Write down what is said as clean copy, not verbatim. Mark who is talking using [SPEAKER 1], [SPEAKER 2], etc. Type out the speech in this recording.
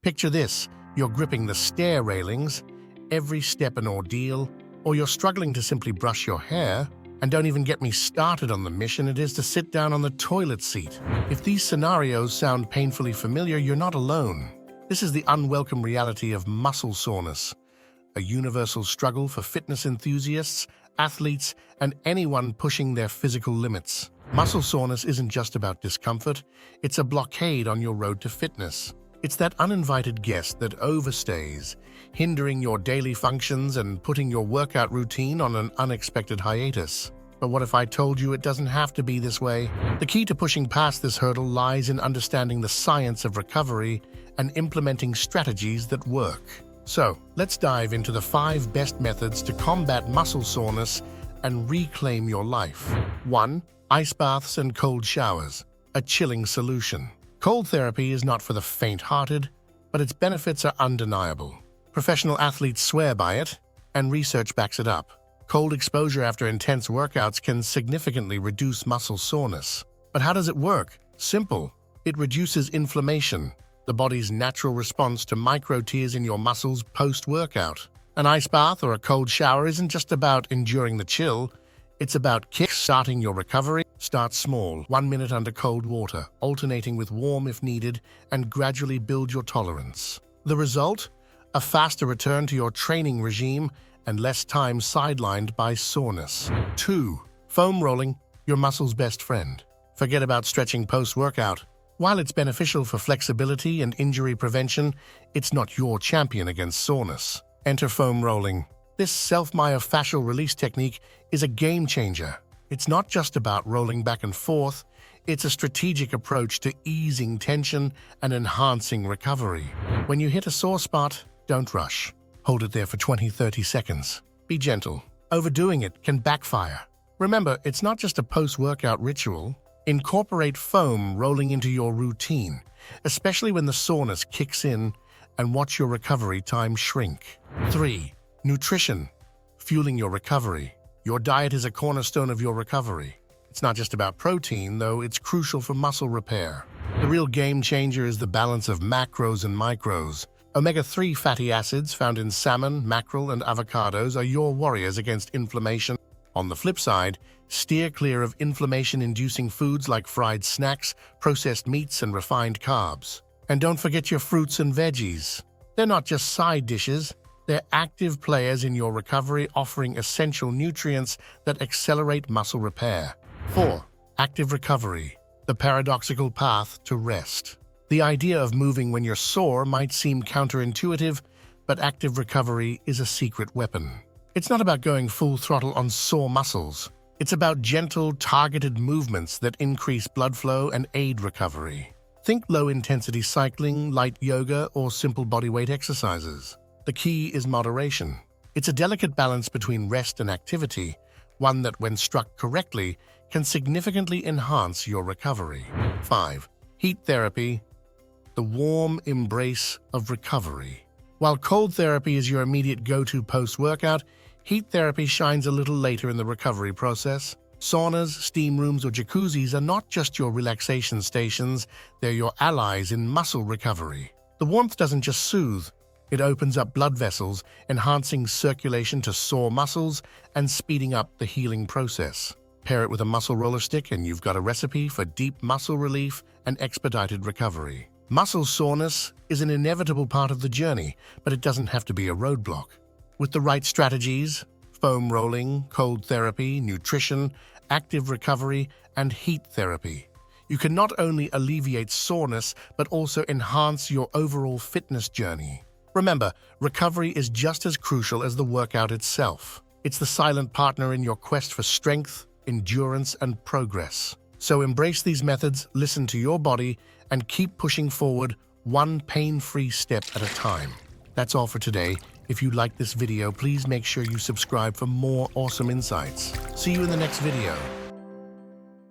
[SPEAKER 1] Picture this, you're gripping the stair railings, every step an ordeal, or you're struggling to simply brush your hair, and don't even get me started on the mission it is to sit down on the toilet seat. If these scenarios sound painfully familiar, you're not alone. This is the unwelcome reality of muscle soreness, a universal struggle for fitness enthusiasts, athletes, and anyone pushing their physical limits. Muscle soreness isn't just about discomfort, it's a blockade on your road to fitness. It's that uninvited guest that overstays, hindering your daily functions and putting your workout routine on an unexpected hiatus. But what if I told you it doesn't have to be this way? The key to pushing past this hurdle lies in understanding the science of recovery and implementing strategies that work. So, let's dive into the 5 best methods to combat muscle soreness and reclaim your life. 1. Ice baths and cold showers, a chilling solution. Cold therapy is not for the faint-hearted, but its benefits are undeniable. Professional athletes swear by it, and research backs it up. Cold exposure after intense workouts can significantly reduce muscle soreness. But how does it work? Simple. It reduces inflammation, the body's natural response to micro-tears in your muscles post-workout. An ice bath or a cold shower isn't just about enduring the chill, it's about kick-starting your recovery. Start small, 1 minute under cold water, alternating with warm if needed, and gradually build your tolerance. The result? A faster return to your training regime and less time sidelined by soreness. 2. Foam rolling, your muscle's best friend. Forget about stretching post-workout. While it's beneficial for flexibility and injury prevention, it's not your champion against soreness. Enter foam rolling. This self-myofascial release technique is a game-changer. It's not just about rolling back and forth, it's a strategic approach to easing tension and enhancing recovery. When you hit a sore spot, don't rush. Hold it there for 20-30 seconds. Be gentle. Overdoing it can backfire. Remember, it's not just a post-workout ritual. Incorporate foam rolling into your routine, especially when the soreness kicks in, and watch your recovery time shrink. 3. Nutrition, fueling your recovery. Your diet is a cornerstone of your recovery. It's not just about protein, though it's crucial for muscle repair. The real game changer is the balance of macros and micros. Omega-3 fatty acids found in salmon, mackerel, and avocados are your warriors against inflammation. On the flip side, steer clear of inflammation-inducing foods like fried snacks, processed meats, and refined carbs. And don't forget your fruits and veggies. They're not just side dishes. They're active players in your recovery, offering essential nutrients that accelerate muscle repair. 4. Active recovery, the paradoxical path to rest. The idea of moving when you're sore might seem counterintuitive, but active recovery is a secret weapon. It's not about going full throttle on sore muscles. It's about gentle, targeted movements that increase blood flow and aid recovery. Think low-intensity cycling, light yoga, or simple bodyweight exercises. The key is moderation. It's a delicate balance between rest and activity, one that, when struck correctly, can significantly enhance your recovery. 5. Heat therapy, the warm embrace of recovery. While cold therapy is your immediate go-to post-workout, heat therapy shines a little later in the recovery process. Saunas, steam rooms, or jacuzzis are not just your relaxation stations, they're your allies in muscle recovery. The warmth doesn't just soothe, it opens up blood vessels, enhancing circulation to sore muscles and speeding up the healing process. Pair it with a muscle roller stick and you've got a recipe for deep muscle relief and expedited recovery. Muscle soreness is an inevitable part of the journey, but it doesn't have to be a roadblock. With the right strategies, foam rolling, cold therapy, nutrition, active recovery, and heat therapy, you can not only alleviate soreness, but also enhance your overall fitness journey. Remember, recovery is just as crucial as the workout itself. It's the silent partner in your quest for strength, endurance, and progress. So embrace these methods, listen to your body, and keep pushing forward one pain-free step at a time. That's all for today. If you liked this video, please make sure you subscribe for more awesome insights. See you in the next video.